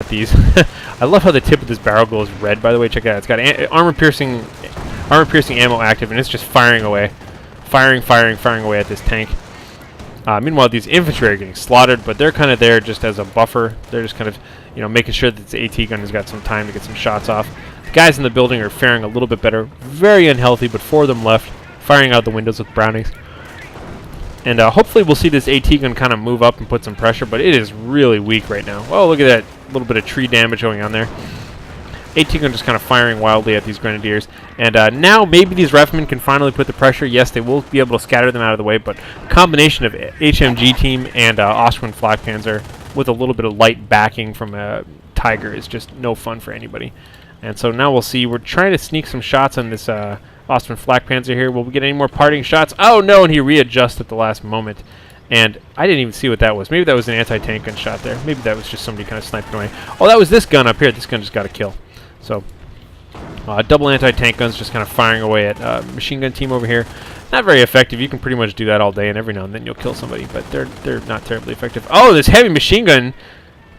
with these. I love how the tip of this barrel goes red, by the way. Check it out. It's got armor-piercing ammo active, and it's just firing away. Firing away at this tank. Meanwhile, these infantry are getting slaughtered, but they're kind of there just as a buffer. They're just kind of, you know, making sure that the AT gun has got some time to get some shots off. The guys in the building are faring a little bit better. Very unhealthy, but 4 of them left, firing out the windows with Brownings. And hopefully we'll see this AT gun kind of move up and put some pressure, but it is really weak right now. Oh, look at that little bit of tree damage going on there. AT gun just kind of firing wildly at these grenadiers. And now maybe these riflemen can finally put the pressure. Yes, they will be able to scatter them out of the way, but combination of HMG team and Austrian flak panzer with a little bit of light backing from a Tiger is just no fun for anybody. And so now we'll see. We're trying to sneak some shots on this Austrian flak panzer here. Will we get any more parting shots? Oh no, and he readjusts at the last moment. And I didn't even see what that was. Maybe that was an anti-tank gun shot there. Maybe that was just somebody kind of sniping away. Oh, that was this gun up here. This gun just got a kill. So, double anti-tank guns just kind of firing away at machine gun team over here. Not very effective. You can pretty much do that all day, and every now and then you'll kill somebody, but they're not terribly effective. Oh, this heavy machine gun,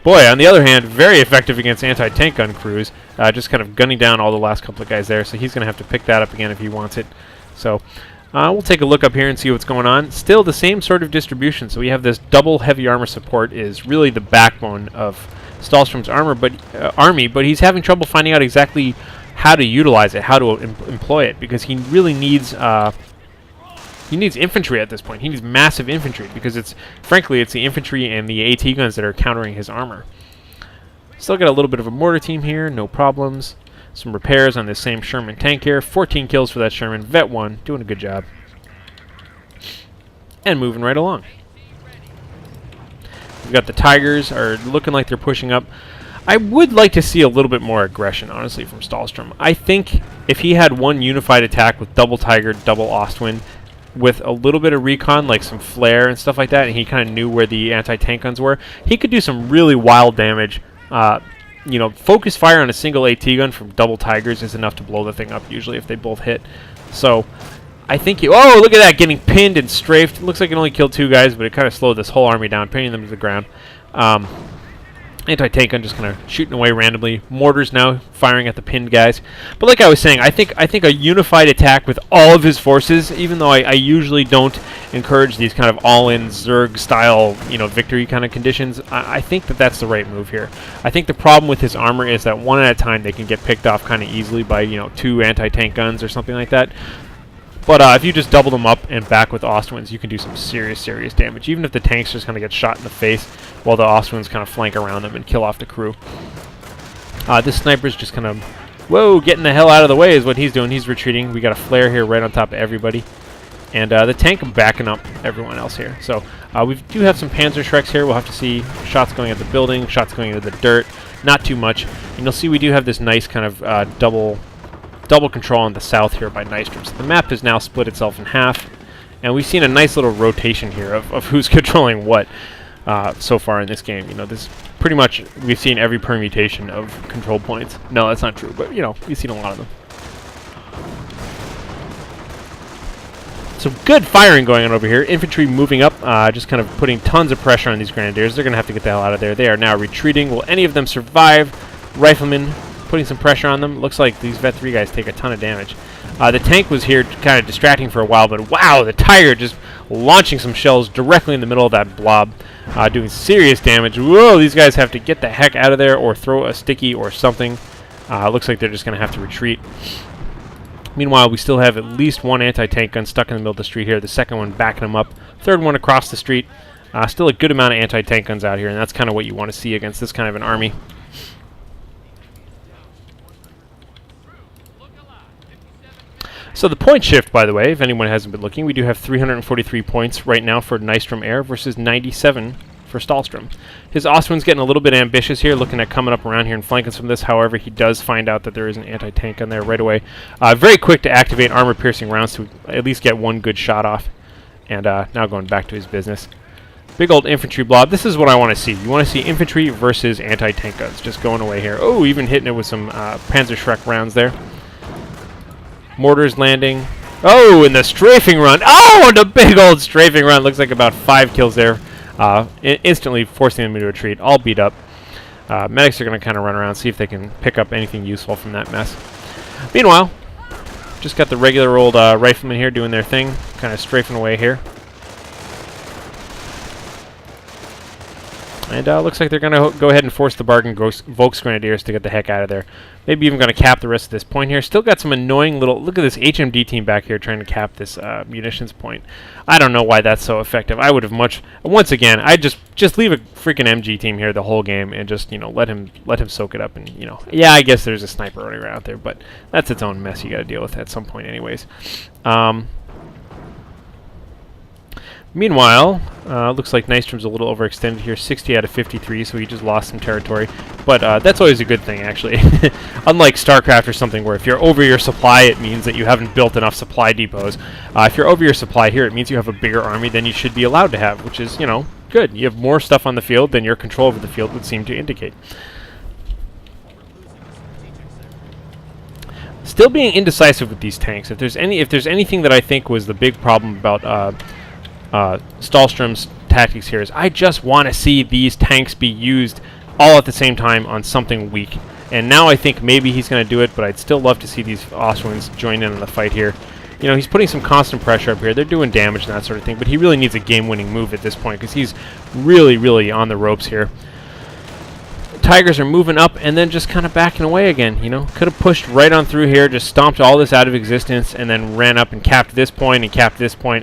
boy, on the other hand, very effective against anti-tank gun crews. Just kind of gunning down all the last couple of guys there, so he's going to have to pick that up again if he wants it. So, we'll take a look up here and see what's going on. Still the same sort of distribution, so we have this double heavy armor support is really the backbone of Stahlstrom's army, but he's having trouble finding out exactly how to utilize it, how to employ it, because he really needs infantry at this point. He needs massive infantry because frankly it's the infantry and the AT guns that are countering his armor. Still got a little bit of a mortar team here, no problems. Some repairs on this same Sherman tank here. 14 kills for that Sherman. Vet 1, doing a good job. And moving right along. We've got the Tigers are looking like they're pushing up. I would like to see a little bit more aggression, honestly, from Stahlstrom. I think if he had one unified attack with double Tiger, double Ostwind, with a little bit of recon, like some flare and stuff like that, and he kind of knew where the anti-tank guns were, he could do some really wild damage. You know, focus fire on a single AT gun from double Tigers is enough to blow the thing up, usually, if they both hit. So, I think oh, look at that, getting pinned and strafed. It looks like it only killed 2 guys, but it kind of slowed this whole army down, pinning them to the ground. Anti-tank gun just kind of shooting away randomly. Mortars now firing at the pinned guys. But like I was saying, I think a unified attack with all of his forces, even though I usually don't encourage these kind of all-in Zerg-style, you know, victory kind of conditions, I think that's the right move here. I think the problem with his armor is that one at a time they can get picked off kind of easily by, you know, 2 anti-tank guns or something like that. But if you just double them up and back with Ostwinds, you can do some serious damage, even if the tanks just kind of get shot in the face while the Ostwinds kind of flank around them and kill off the crew. This sniper's just kind of, whoa, getting the hell out of the way is what he's doing. He's retreating. We got a flare here right on top of everybody. And the tank backing up everyone else here. So we do have some Panzer Shreks here. We'll have to see shots going at the building, shots going into the dirt. Not too much. And you'll see we do have this nice kind of double control on the south here by Nystrom. So the map has now split itself in half, and we've seen a nice little rotation here of who's controlling what so far in this game. You know, this pretty much we've seen every permutation of control points. No, that's not true, but you know, we've seen a lot of them. So good firing going on over here. Infantry moving up, just kind of putting tons of pressure on these grenadiers. They're going to have to get the hell out of there. They are now retreating. Will any of them survive? Riflemen putting some pressure on them. Looks like these Vet 3 guys take a ton of damage. The tank was here kind of distracting for a while, but wow, the Tiger just launching some shells directly in the middle of that blob, doing serious damage. Whoa, these guys have to get the heck out of there or throw a sticky or something. Looks like they're just going to have to retreat. Meanwhile, we still have at least 1 anti-tank gun stuck in the middle of the street here. The second one backing them up. Third one across the street. Still a good amount of anti-tank guns out here, and that's kind of what you want to see against this kind of an army. So the point shift, by the way, if anyone hasn't been looking, we do have 343 points right now for nystromA1R versus 97 for Stahlstrom. His Ostwind's getting a little bit ambitious here, looking at coming up around here and flanking some of this. However, he does find out that there is an anti-tank on there right away. Very quick to activate armor-piercing rounds to at least get 1 good shot off. And now going back to his business. Big old infantry blob. This is what I want to see. You want to see infantry versus anti-tank guns just going away here. Oh, even hitting it with some Panzer Shrek rounds there. Mortars landing. Oh, and the strafing run. Oh, and the big old strafing run. Looks like about 5 kills there. Instantly forcing them into retreat. All beat up. Medics are going to kind of run around, see if they can pick up anything useful from that mess. Meanwhile, just got the regular old riflemen here doing their thing, kind of strafing away here. And looks like they're going to go ahead and force the bargain Volksgrenadiers to get the heck out of there. Maybe even going to cap the rest of this point here. Still got some annoying little... Look at this HMD team back here trying to cap this munitions point. I don't know why that's so effective. I would have much... Once again, I'd just leave a freaking MG team here the whole game and just, you know, let him soak it up. And, you know, yeah, I guess there's a sniper running around there, but that's its own mess you got to deal with at some point anyways. Meanwhile, looks like Nystrom's a little overextended here, 60 out of 53, so he just lost some territory. But that's always a good thing, actually. Unlike StarCraft or something, where if you're over your supply, it means that you haven't built enough supply depots. If you're over your supply here, it means you have a bigger army than you should be allowed to have, which is, you know, good. You have more stuff on the field than your control over the field would seem to indicate. Still being indecisive with these tanks. If there's anything that I think was the big problem about Stahlstrom's tactics here is I just want to see these tanks be used all at the same time on something weak. And now I think maybe he's going to do it, but I'd still love to see these Austrians join in on the fight here. You know, he's putting some constant pressure up here. They're doing damage and that sort of thing, but he really needs a game-winning move at this point because he's really, really on the ropes here. Tigers are moving up and then just kind of backing away again, you know. Could have pushed right on through here, just stomped all this out of existence, and then ran up and capped this point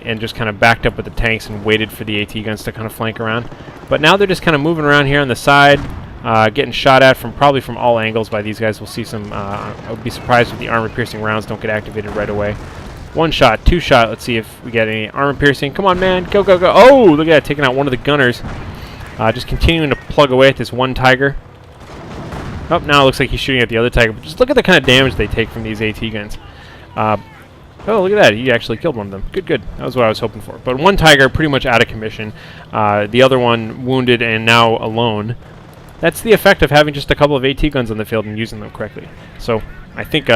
and just kind of backed up with the tanks and waited for the AT guns to kind of flank around. But now they're just kind of moving around here on the side, getting shot at probably from all angles by these guys. We'll see some, I would be surprised if the armor-piercing rounds don't get activated right away. One shot, two shot, let's see if we get any armor-piercing. Come on, man, go, go, go. Oh, look at that, taking out one of the gunners. Just continuing to plug away at this one Tiger. Oh, now it looks like he's shooting at the other Tiger. But just look at the kind of damage they take from these AT guns. Oh, look at that. He actually killed one of them. Good, good. That was what I was hoping for. But one Tiger pretty much out of commission. The other one wounded and now alone. That's the effect of having just a couple of AT guns on the field and using them correctly. So I think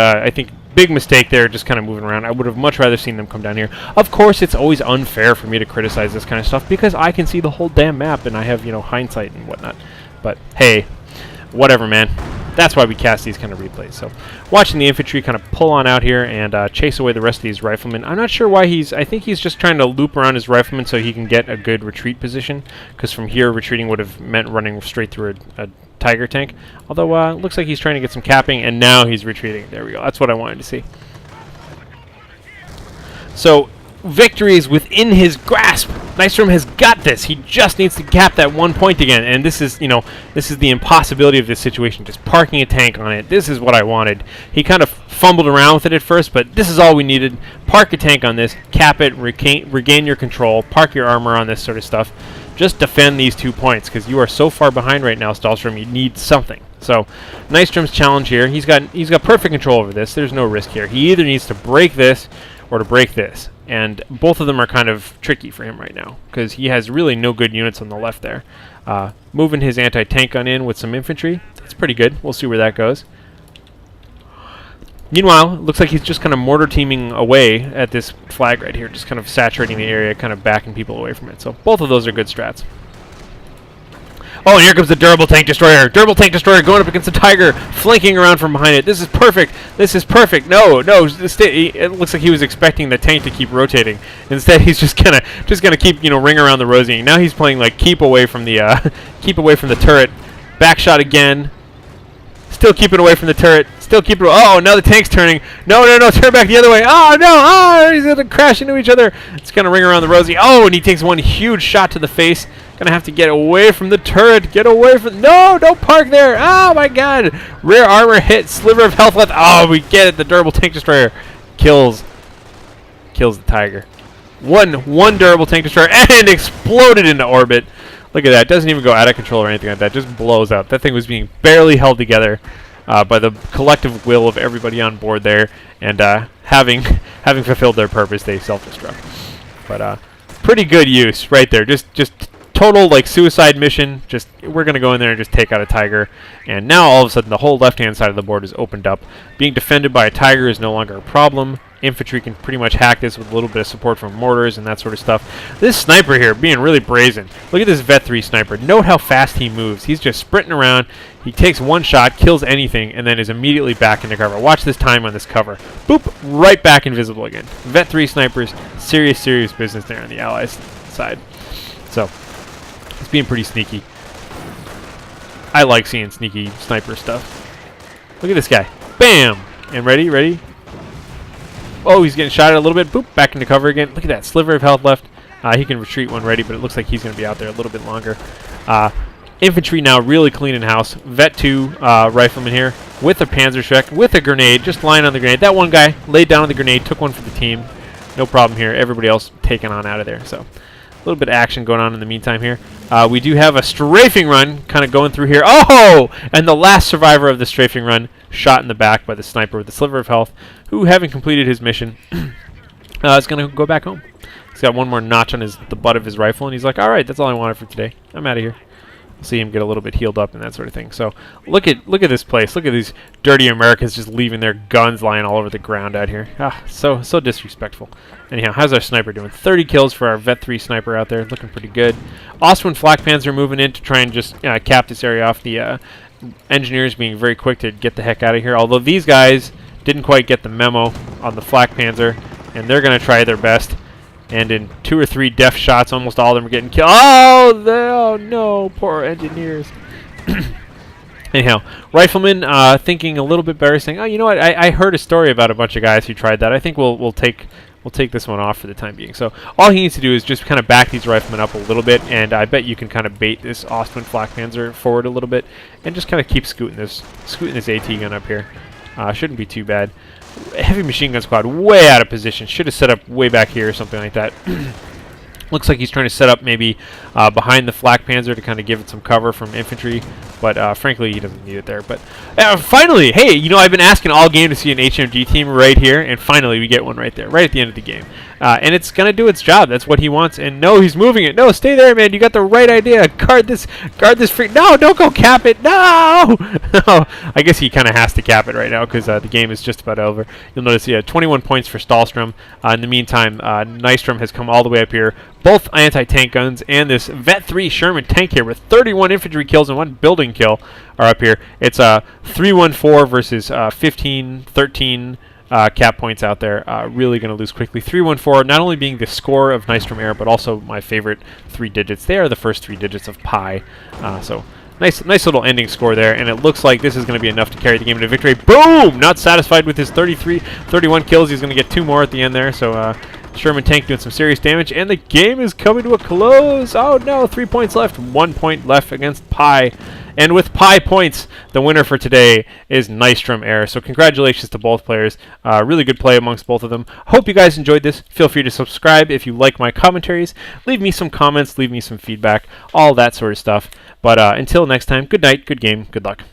big mistake there, just kind of moving around. I would have much rather seen them come down here. Of course, it's always unfair for me to criticize this kind of stuff because I can see the whole damn map and I have, you know, hindsight and whatnot. But hey, whatever, man. That's why we cast these kind of replays. So watching the infantry kind of pull on out here and chase away the rest of these riflemen. I'm not sure why I think he's just trying to loop around his riflemen so he can get a good retreat position, because from here retreating would have meant running straight through a Tiger tank. Although looks like he's trying to get some capping and now he's retreating. There we go. That's what I wanted to see. So victory is within his grasp. Nystrom has got this. He just needs to cap that 1 point again. And this is, you know, this is the impossibility of this situation. Just parking a tank on it. This is what I wanted. He kind of fumbled around with it at first, but this is all we needed. Park a tank on this, cap it, regain your control, park your armor on this sort of stuff. Just defend these 2 points, because you are so far behind right now, Stahlstrom. You need something. So, Nystrom's challenge here. He's got perfect control over this. There's no risk here. He either needs to break this or to break this. And both of them are kind of tricky for him right now, because he has really no good units on the left there. Moving his anti-tank gun in with some infantry, that's pretty good. We'll see where that goes. Meanwhile, it looks like he's just kind of mortar teaming away at this flag right here, just kind of saturating the area, kind of backing people away from it. So both of those are good strats. Oh, and here comes the durable tank destroyer. Durable tank destroyer going up against the Tiger, flanking around from behind it. This is perfect. This is perfect. No, no. It looks like he was expecting the tank to keep rotating. Instead, he's just gonna keep, you know, ring around the rosy. Now he's playing like keep away from the turret. Back shot again. Still keeping away from the turret. Still keeping. Oh, now the tank's turning. No, no, no. Turn back the other way. Oh no. Oh, he's gonna crash into each other. It's gonna ring around the rosy. Oh, and he takes one huge shot to the face. Gonna have to get away from the turret. Get away from... No, don't park there. Oh, my God. Rear armor hit. Sliver of health left. Oh, we get it. The durable tank destroyer kills the Tiger. One durable tank destroyer and exploded into orbit. Look at that. Doesn't even go out of control or anything like that. Just blows up. That thing was being barely held together by the collective will of everybody on board there. And having fulfilled their purpose, they self-destruct. But pretty good use right there. Just total like suicide mission. Just we're gonna go in there and just take out a tiger, and now all of a sudden the whole left-hand side of the board is opened up. Being defended by a tiger is no longer a problem. Infantry can pretty much hack this with a little bit of support from mortars and that sort of stuff. This sniper here being really brazen. Look at this Vet 3 sniper. Note how fast he moves. He's just sprinting around. He takes one shot, kills anything, and then is immediately back into cover. Watch this time on this cover. Boop, right back invisible again. Vet 3 snipers, serious business there on the Allies side. So, it's being pretty sneaky. I like seeing sneaky sniper stuff. Look at this guy. Bam! And ready? Oh, he's getting shot at a little bit. Boop, back into cover again. Look at that sliver of health left. He can retreat when ready, but it looks like he's going to be out there a little bit longer. Infantry now really cleaning house. Vet 2 rifleman here with a Panzerschreck, with a grenade, just lying on the grenade. That one guy laid down on the grenade, took one for the team. No problem here. Everybody else taken on out of there. So a little bit of action going on in the meantime here. We do have a strafing run kind of going through here. Oh! And the last survivor of the strafing run shot in the back by the sniper with a sliver of health, who, having completed his mission, is going to go back home. He's got one more notch on the butt of his rifle, and he's like, all right, that's all I wanted for today. I'm out of here. See him get a little bit healed up and that sort of thing. So look at this place. Look at these dirty Americans just leaving their guns lying all over the ground out here. So disrespectful. Anyhow, how's our sniper doing? 30 kills for our Vet 3 sniper out there. Looking pretty good. Austrian flak panzer moving in to try and just cap this area off. The engineers being very quick to get the heck out of here. Although these guys didn't quite get the memo on the flak panzer, and they're going to try their best. And in 2 or 3 def shots, almost all of them are getting killed. Oh no, poor engineers. Anyhow, rifleman thinking a little bit better, saying, "Oh, you know what? I heard a story about a bunch of guys who tried that. I think we'll take this one off for the time being." So all he needs to do is just kind of back these riflemen up a little bit, and I bet you can kind of bait this Austrian flak panzer forward a little bit, and just kind of keep scooting this AT gun up here. Shouldn't be too bad. Heavy machine gun squad way out of position. Should have set up way back here or something like that. Looks like he's trying to set up maybe behind the flak panzer to kind of give it some cover from infantry, but frankly he doesn't need it there. But finally, hey, you know, I've been asking all game to see an HMG team right here, and finally we get one right there, right at the end of the game. And it's going to do its job. That's what he wants. And no, he's moving it. No, stay there, man. You got the right idea. Guard this freak. No, don't go cap it. No! No, I guess he kind of has to cap it right now because the game is just about over. You'll notice he had 21 points for Stahlstrom. In the meantime, Nystrom has come all the way up here. Both anti-tank guns and this Vet 3 Sherman tank here with 31 infantry kills and 1 building kill are up here. It's 3-1-4 versus 15-13 cap points out there. Really going to lose quickly. 3-1-4, not only being the score of nystromA1R, but also my favorite 3 digits. They are the first 3 digits of pi. So nice little ending score there, and it looks like this is going to be enough to carry the game into victory. Boom! Not satisfied with his 31 kills. He's going to get 2 more at the end there. So Sherman tank doing some serious damage, and the game is coming to a close. Oh no, 3 points left, 1 point left against pi. And with pi points, the winner for today is nystromA1R. So congratulations to both players. Really good play amongst both of them. Hope you guys enjoyed this. Feel free to subscribe if you like my commentaries. Leave me some comments, leave me some feedback, all that sort of stuff. But until next time, good night, good game, good luck.